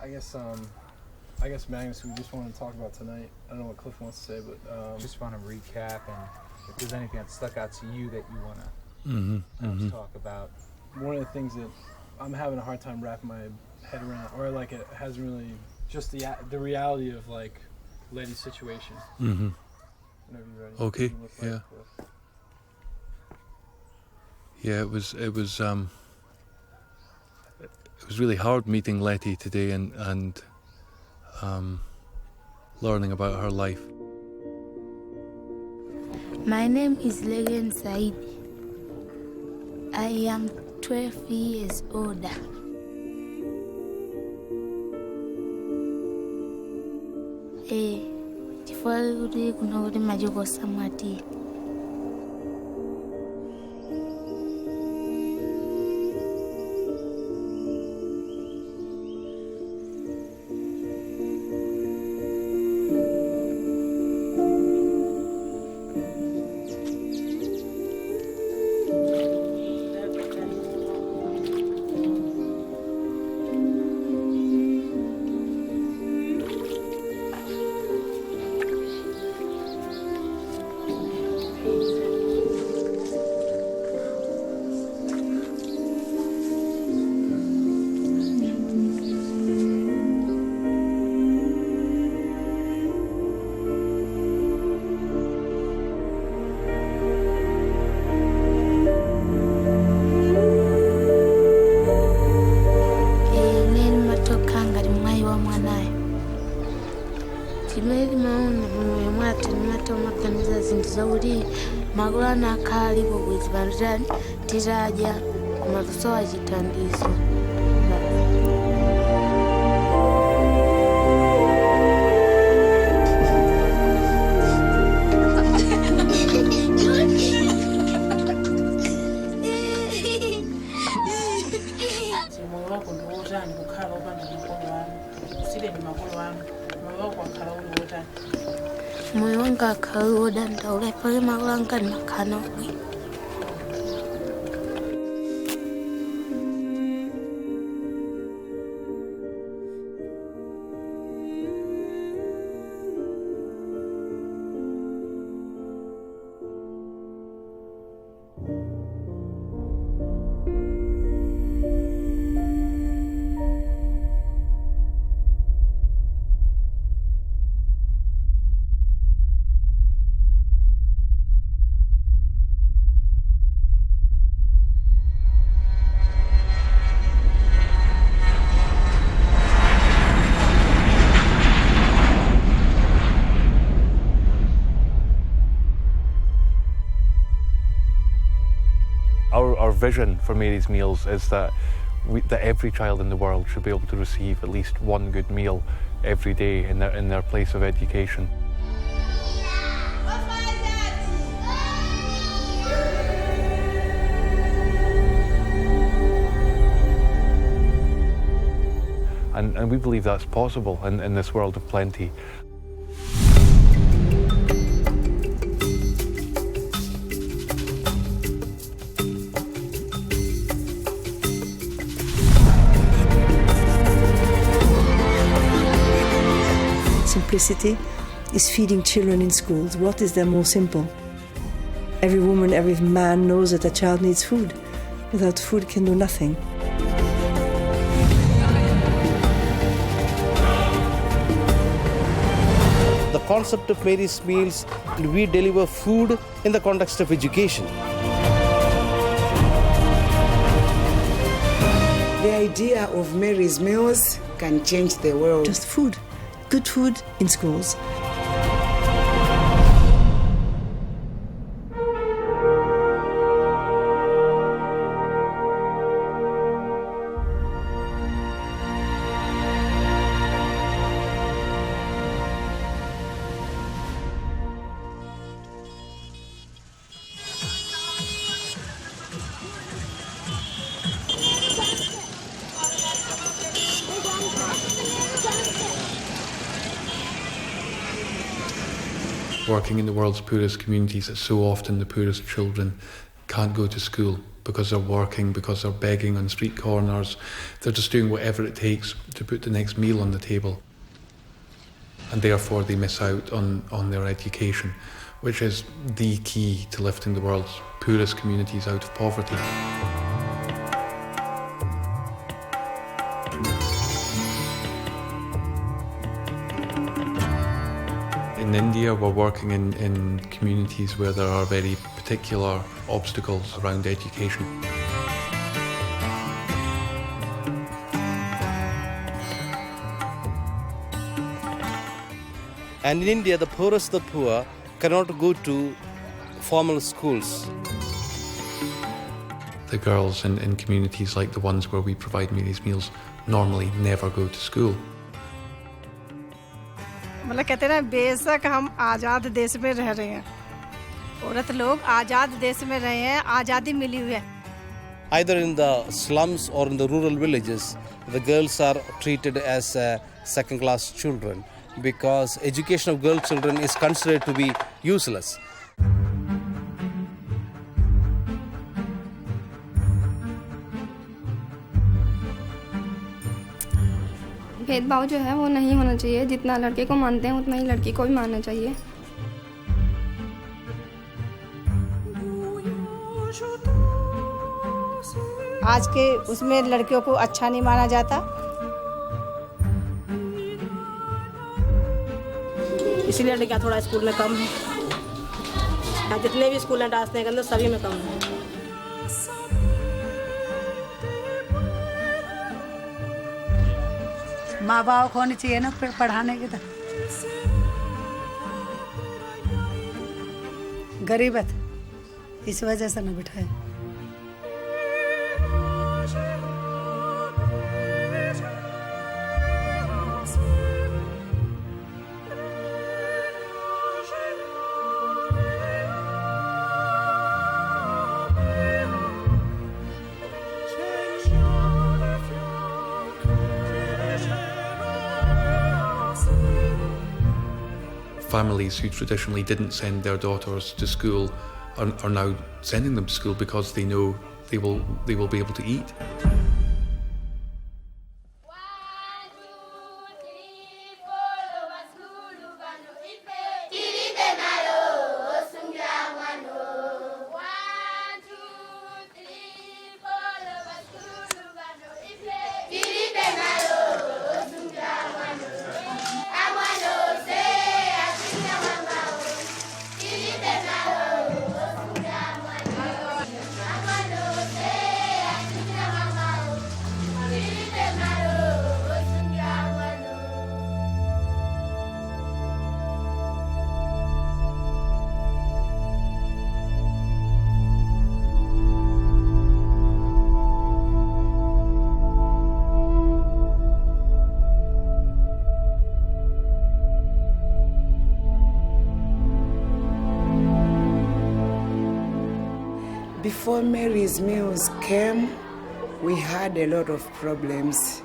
I guess Magnus, we just want to talk about tonight. I don't know what Cliff wants to say, but just want to recap, and if there's anything that stuck out to you that you want to talk about. One of the things that I'm having a hard time wrapping my head around, or like it hasn't really, just the reality of like Letty's situation. Mm-hmm. Whenever you're ready. Okay. Yeah. Yeah. It was really hard meeting Letty today and learning about her life. My name is Legen Said. I am 12 years older. Chifukwa kuno kuti machokosa mwati. Magulana akali bwezi barani tiraja kumaluso ajitandizo. Moyo wangu akauda ndaule magulanga makano. Our vision for Mary's Meals is that every child in the world should be able to receive at least one good meal every day in their place of education. And we believe that's possible in this world of plenty. Simplicity is feeding children in schools. What is there more simple? Every woman, every man knows that a child needs food. Without food, can do nothing. The concept of Mary's Meals, we deliver food in the context of education. The idea of Mary's Meals can change the world. Just food. Good food in schools. Working in the world's poorest communities, so often the poorest children can't go to school because they're working, because they're begging on street corners. They're just doing whatever it takes to put the next meal on the table. And therefore they miss out on their education, which is the key to lifting the world's poorest communities out of poverty. In India, we're working in communities where there are very particular obstacles around education. And in India, the poorest of the poor cannot go to formal schools. The girls in communities like the ones where we provide Mary's meals normally never go to school. मतलब कहते हैं ना बेशक हम आज़ाद देश में रह रहे हैं औरत लोग आज़ाद देश में रहे हैं आज़ादी मिली हुई है Either in the slums or in the rural villages, the girls are treated as second-class children because education of girl children is considered to be useless. भेदभाव जो है वो नहीं होना चाहिए जितना लड़के को मानते हैं उतना ही लड़की को भी मानना चाहिए आज के उसमें लड़कियों को अच्छा नहीं माना जाता इसीलिए लड़कियां थोड़ा स्कूल में कम है जितने भी स्कूल हैं डांस के अंदर सभी में कम है माँ बाप होनी चाहिए ना फिर पढ़ाने की तो गरीबत इस वजह से न बिठाए Families who traditionally didn't send their daughters to school are now sending them to school because they know they will be able to eat. Before Mary's Meals came, we had a lot of problems.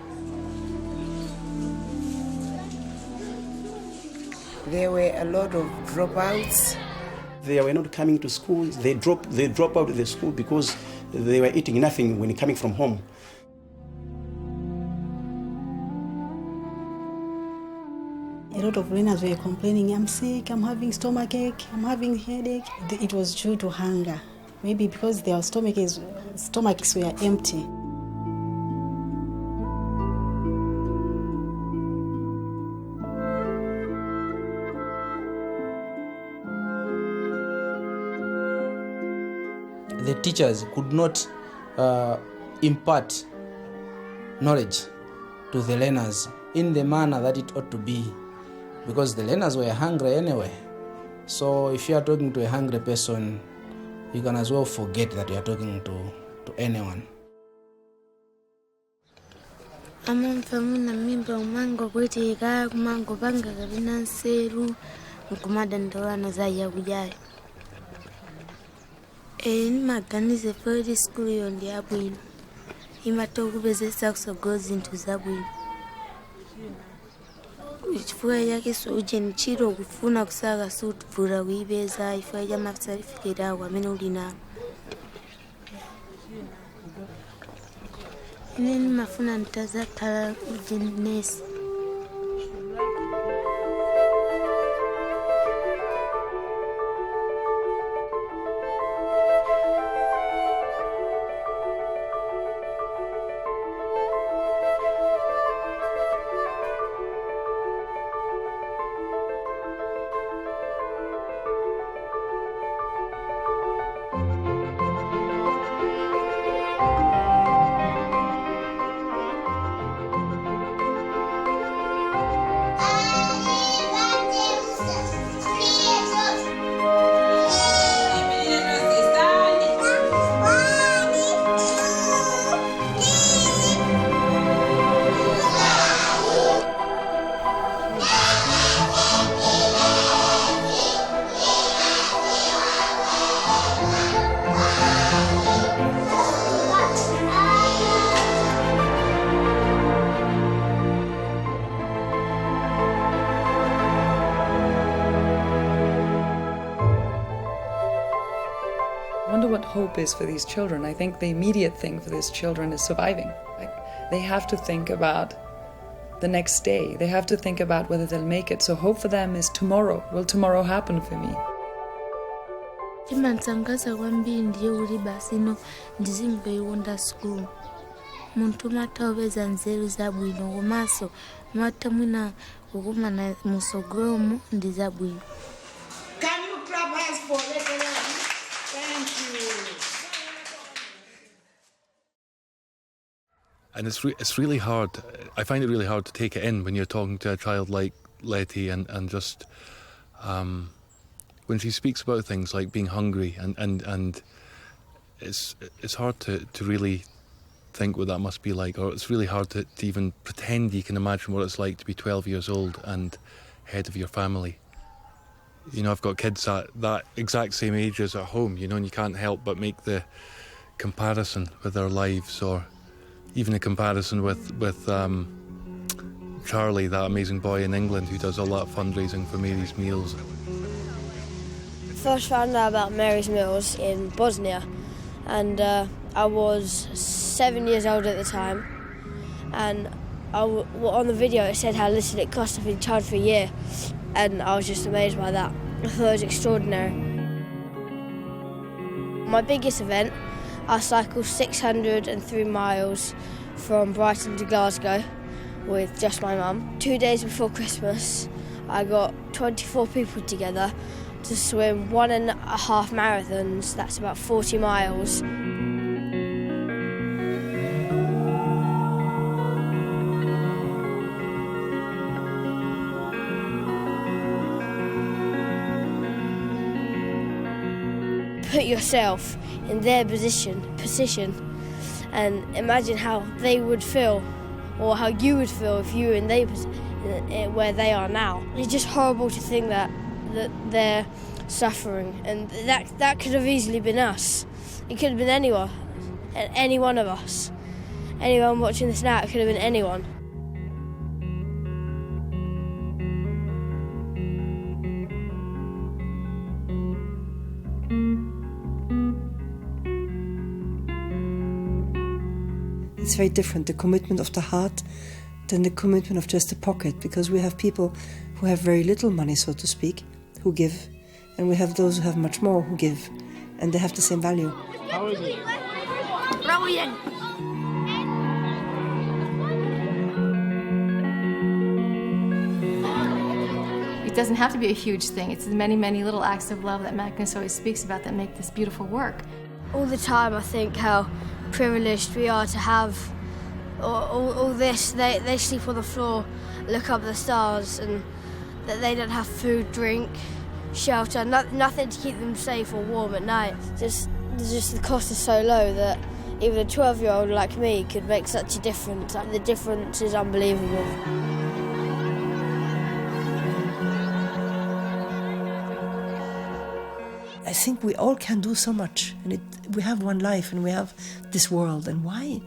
There were a lot of dropouts. They were not coming to school. They drop out of the school because they were eating nothing when coming from home. A lot of learners were complaining, I'm sick, I'm having stomachache, I'm having headache. It was due to hunger. Maybe because their stomachs were empty. The teachers could not impart knowledge to the learners in the manner that it ought to be, because the learners were hungry anyway. So if you are talking to a hungry person, you can as well forget that you are talking to anyone. Amamfamuna mimba umango kweteka kumango panga kabina nseru nkumadandawana zaya kujayo nimaganize feri school yo ndi abwino imatokupezesa kusogozi nthu zabwino chifukwa yake suje nchiro kufuna kusaka sutuvula kuipeza ifwa ya certificate ako amene uli nawo Nini mafuna nitaza kala ujinesi. I wonder what hope is for these children. I think the immediate thing for these children is surviving. Like, they have to think about the next day. They have to think about whether they'll make it. So hope for them is tomorrow. Will tomorrow happen for me? Chimansangaza kwambiri ndiye uri basi no ndizimveiwonda school. Muntu mata oveza nzeru zabwino kumaso mata mwina ukumana musogromo ndizabwino. Can you clap hands for Lebanon? Thank you. And it's really hard. I find it really hard to take it in when you're talking to a child like Letty and just when she speaks about things like being hungry and it's hard to really think what that must be like, or it's really hard to even pretend you can imagine what it's like to be 12 years old and head of your family. You know, I've got kids at that exact same age as at home, you know, and you can't help but make the comparison with their lives, or even a comparison with Charlie, that amazing boy in England who does all that fundraising for Mary's Meals. First found out about Mary's Meals in Bosnia, and I was 7 years old at the time, and on the video it said how little it cost to be charged for a year, and I was just amazed by that. I thought it was extraordinary. My biggest event, I cycled 603 miles from Brighton to Glasgow with just my mum. 2 days before Christmas, I got 24 people together to swim 1.5 marathons, that's about 40 miles. Put yourself in their position and imagine how they would feel, or how you would feel if you were in where they are now. It's just horrible to think that they're suffering, and that could have easily been us. It could have been anyone, any one of us. Anyone watching this now, it could have been anyone. It's very different, the commitment of the heart than the commitment of just the pocket, because we have people who have very little money, so to speak, who give, and we have those who have much more who give, and they have the same value. How is it? It doesn't have to be a huge thing. It's the many, many little acts of love that Magnus always speaks about that make this beautiful work. All the time I think how privileged we are to have all this. They sleep on the floor, look up at the stars, and that they don't have food, drink, shelter, nothing to keep them safe or warm at night. Just the cost is so low that even a 12-year-old like me could make such a difference. The difference is unbelievable. I think we all can do so much, and we have one life and we have this world, and why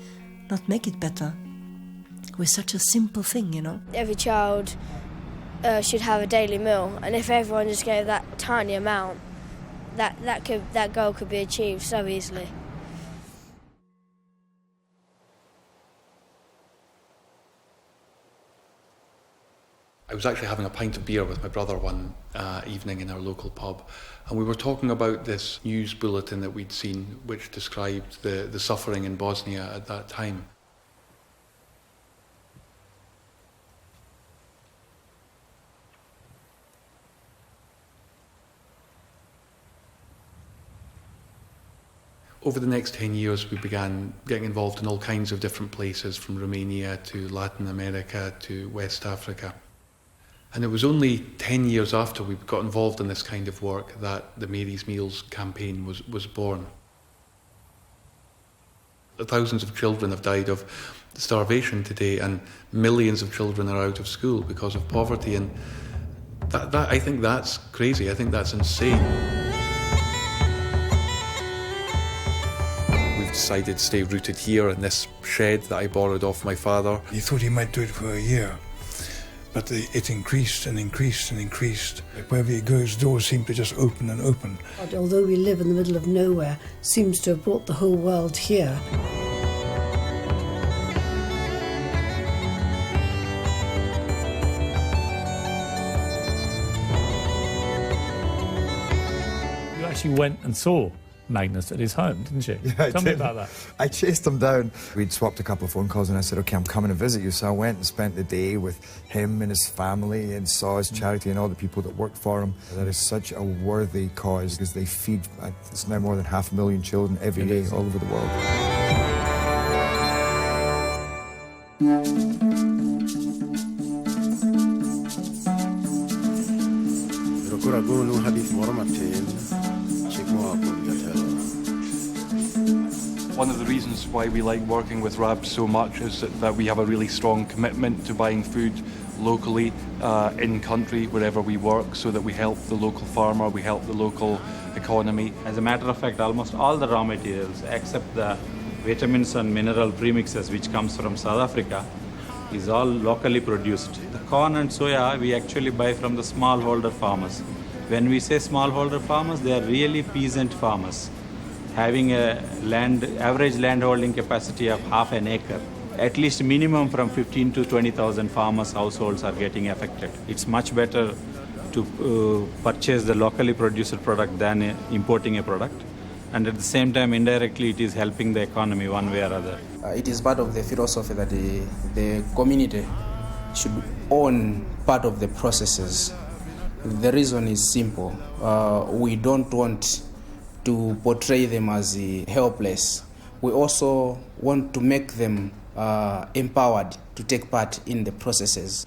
not make it better with such a simple thing, you know? Every child should have a daily meal, and if everyone just gave that tiny amount, that goal could be achieved so easily. I was actually having a pint of beer with my brother one evening in our local pub, and we were talking about this news bulletin that we'd seen which described the suffering in Bosnia at that time. Over the next 10 years, we began getting involved in all kinds of different places, from Romania to Latin America to West Africa. And it was only 10 years after we got involved in this kind of work that the Mary's Meals campaign was born. Thousands of children have died of starvation today, and millions of children are out of school because of poverty. And that I think that's crazy. I think that's insane. We've decided to stay rooted here in this shed that I borrowed off my father. He thought he might do it for a year, but it increased and increased and increased. Wherever he goes, doors seem to just open and open. Although we live in the middle of nowhere, seems to have brought the whole world here. You actually went and saw Magnus at his home, didn't you? Yeah, Tell me about that. I chased him down. We'd swapped a couple of phone calls and I said, okay, I'm coming to visit you. So I went and spent the day with him and his family and saw his charity and all the people that worked for him. That is such a worthy cause because they feed, it's now more than 500,000 children every day all over the world. One of the reasons why we like working with RAB so much is that we have a really strong commitment to buying food locally, in country, wherever we work, so that we help the local farmer, we help the local economy. As a matter of fact, almost all the raw materials, except the vitamins and mineral premixes which comes from South Africa, is all locally produced. The corn and soya we actually buy from the smallholder farmers. When we say smallholder farmers, they are really peasant farmers, having a average land holding capacity of half an acre. At least minimum from 15 to 20,000 farmers' households are getting affected. It's much better to purchase the locally produced product than importing a product. And at the same time, indirectly, it is helping the economy one way or other. It is part of the philosophy that the community should own part of the processes. The reason is simple. We don't want to portray them as helpless. We also want to make them empowered to take part in the processes.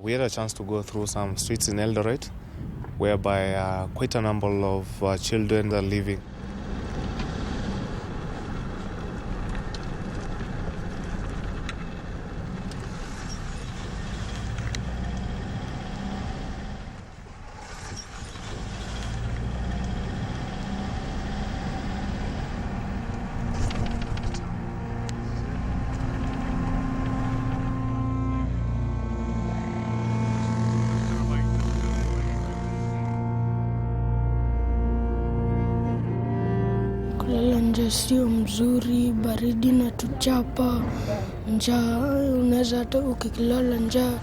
We had a chance to go through some streets in Eldoret, whereby quite a number of children are living. Kulala nje sio mzuri, baridi na tuchapa, njaa, unaweza hata ukilala njaa.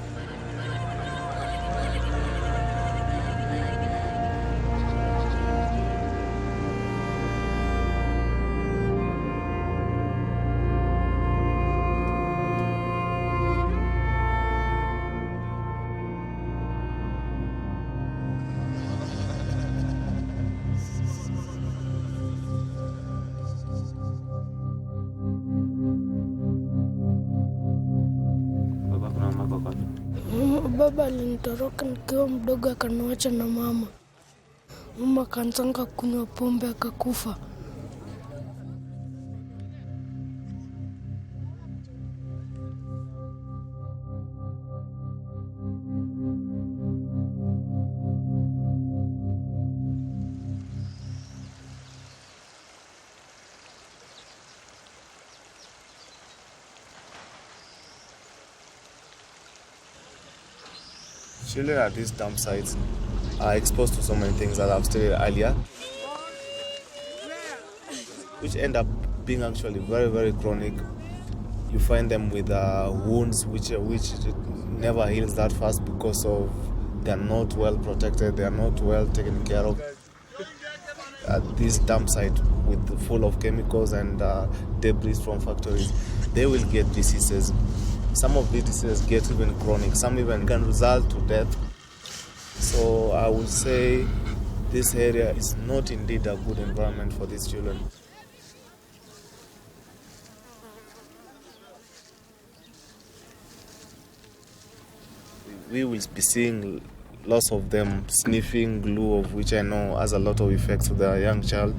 Baba alinitoroka nikiwa mdogo akaniacha na mama. Mama akaanza kunywa pombe akakufa. Children at these dump sites are exposed to so many things that I've stated earlier, which end up being actually very, very chronic. You find them with wounds which never heals that fast because of they are not well protected, they are not well taken care of. At this dump site full of chemicals and debris from factories, they will get diseases. Some of these diseases get even chronic, some even can result to death. So I would say this area is not indeed a good environment for these children. We will be seeing lots of them sniffing glue, of which I know has a lot of effects to their young child.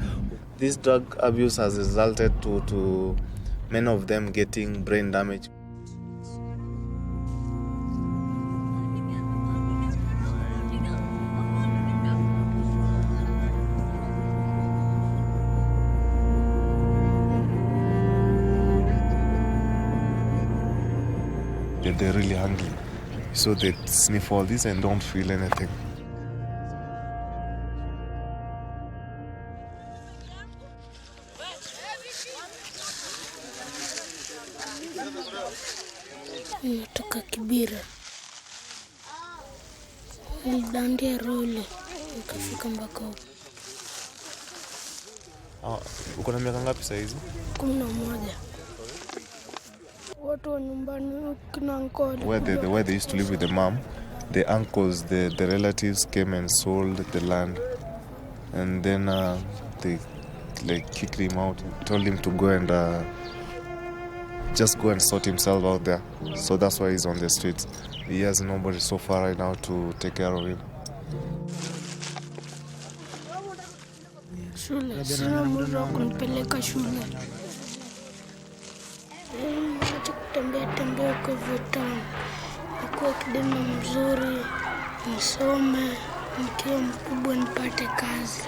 This drug abuse has resulted to many of them getting brain damage. They're really hungry, so they sniff all this and don't feel anything. Natoka Kibira, nilidandia roli nikafika mpaka huko. Uko na miaka ngapi saizi? 11. Watu wa nyumbani kina uncle. Where they used to live with the mom, the uncles, the relatives came and sold the land, and then they kicked him out, told him to go and just go and sort himself out there. So that's why he's on the streets. He has nobody so far right now to take care of him. Shule, sina muda wa kunipeleka shule. Acha kutembea kwa vitani. Nikuwa kijana mzuri, nisome, nikiwa mkubwa nipate kazi.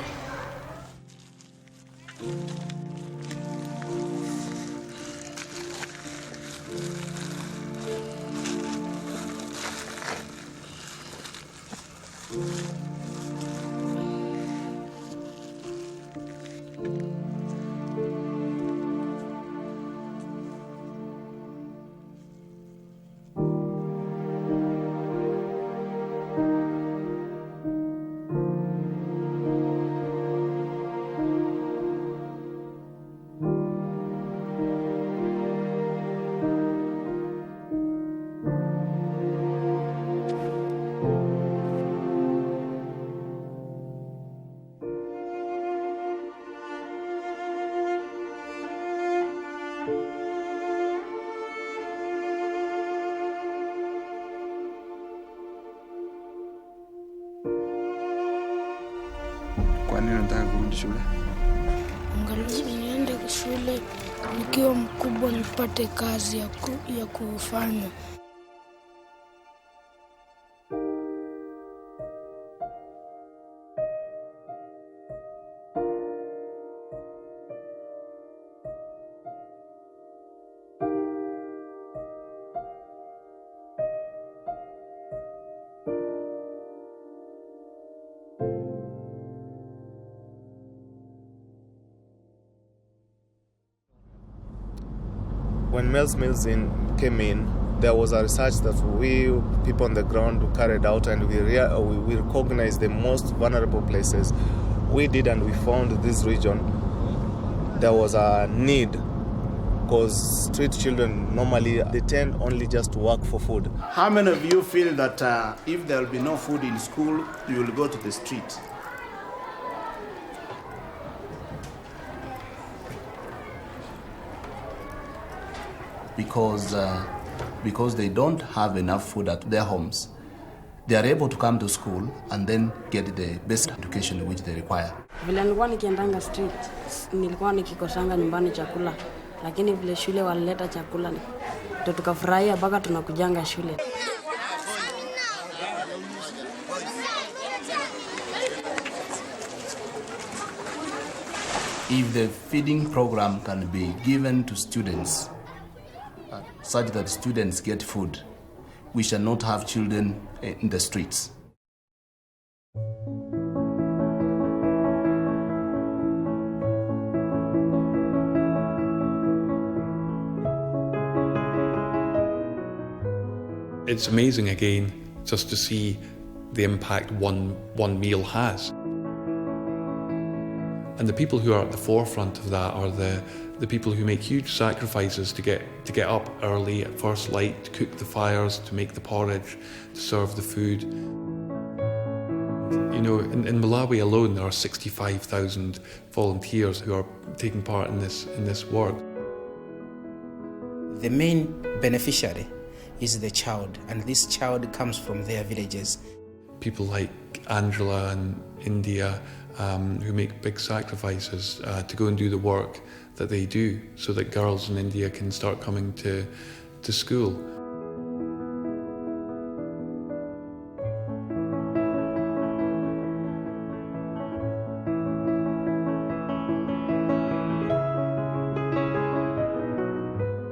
Kwa nini unataka kurudi shule? Angalau niende shule nikiwa mkubwa nipate kazi ya kufanya. When Mel's Mills came in, there was a research that we people on the ground carried out, and we recognized the most vulnerable places. We did, and we found this region. There was a need, because street children normally they tend only just to work for food. How many of you feel that if there will be no food in school, you will go to the street? Because they don't have enough food at their homes, they are able to come to school and then get the best education which they require. Vile nilikuwa nikiendanga street, nilikuwa nikikosanga nyumbani chakula, lakini vile shule walileta chakula ndio tukafurahia mpaka tunakujanga shule. If the feeding program can be given to students such that students get food, we shall not have children in the streets. It's amazing again just to see the impact one meal has. And the people who are at the forefront of that are the people who make huge sacrifices to get up early at first light, to cook the fires, to make the porridge, to serve the food. You know, in Malawi alone there are 65,000 volunteers who are taking part in this work. The main beneficiary is the child, and this child comes from their villages. People like Angela and India who make big sacrifices to go and do the work that they do so that girls in India can start coming to school.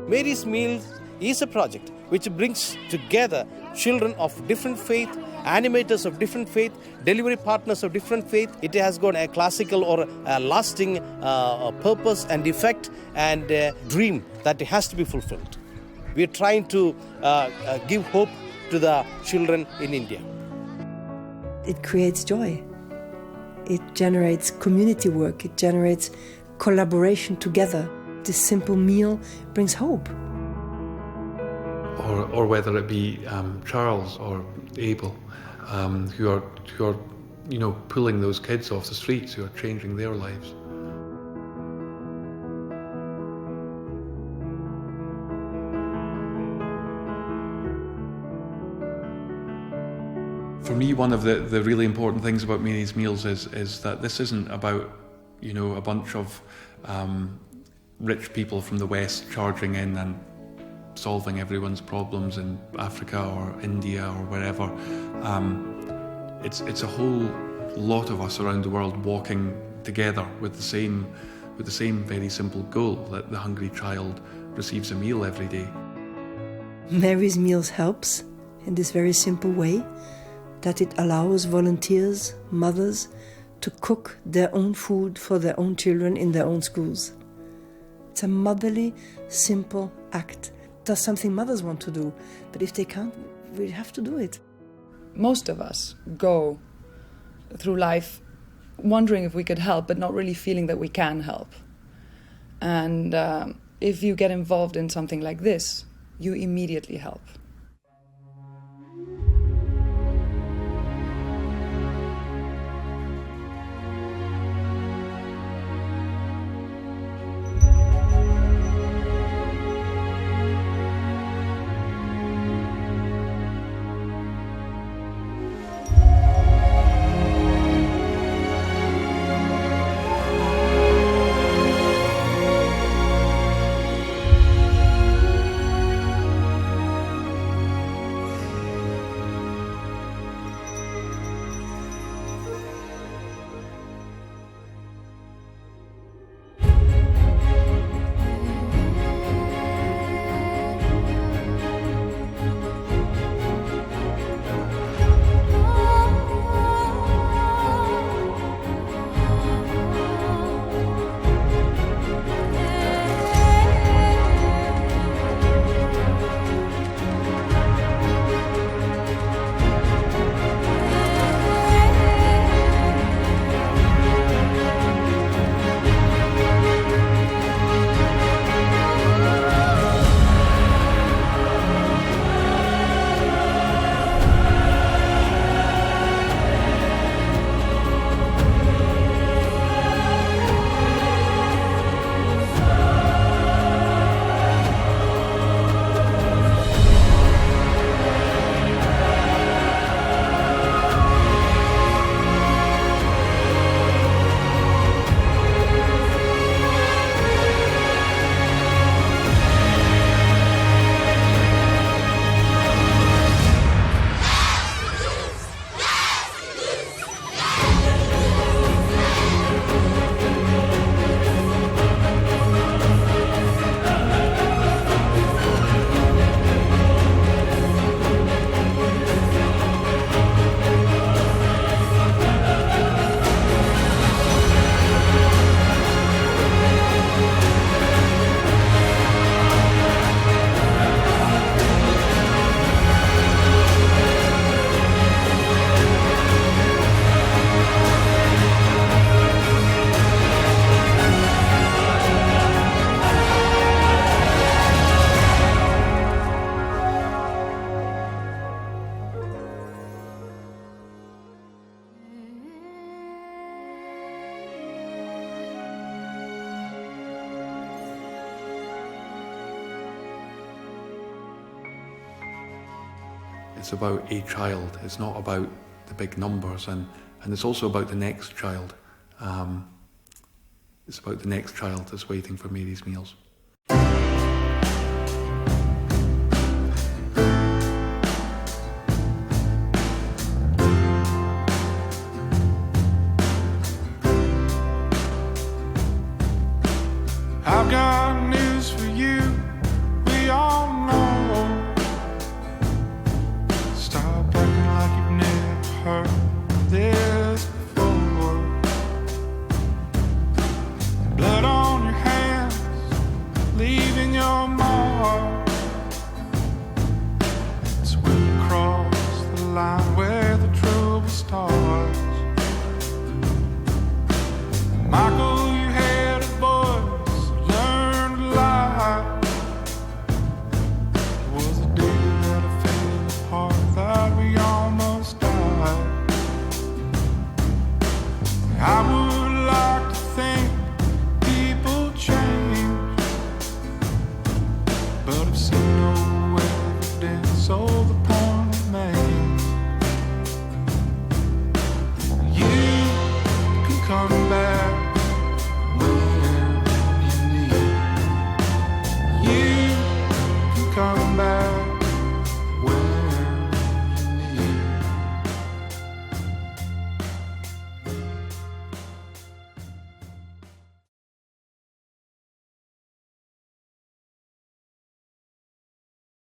Mary's Meals is a project which brings together children of different faith, animators of different faith, delivery partners of different faith. It has got a classical or a lasting purpose and effect and dream that has to be fulfilled. We are trying to give hope to the children in India. It creates joy. It generates community work. It generates collaboration together. This simple meal brings hope. Or whether it be Charles or Abel, who are you know, pulling those kids off the streets, who are changing their lives. For me, one of the really important things about Mary's Meals is that this isn't about, you know, a bunch of rich people from the West charging in and solving everyone's problems in Africa or India or wherever. It's a whole lot of us around the world walking together with the same very simple goal, that the hungry child receives a meal every day. Mary's Meals helps in this very simple way, that it allows volunteers, mothers, to cook their own food for their own children in their own schools. It's a motherly, simple act. That's something mothers want to do, but if they can't, we have to do it. Most of us go through life wondering if we could help, but not really feeling that we can help. And if you get involved in something like this, you immediately help. It's about a child. It's not about the big numbers, and it's also about the next child. It's about the next child that's waiting for Mary's Meals. I've got news for you, we all know. Stop acting like you've never heard this before. Blood on your hands, leaving your mark. It's when you cross the line where the trouble starts. Michael, you had a voice, learned to lie. It was a day that I fell apart, that we almost died. I would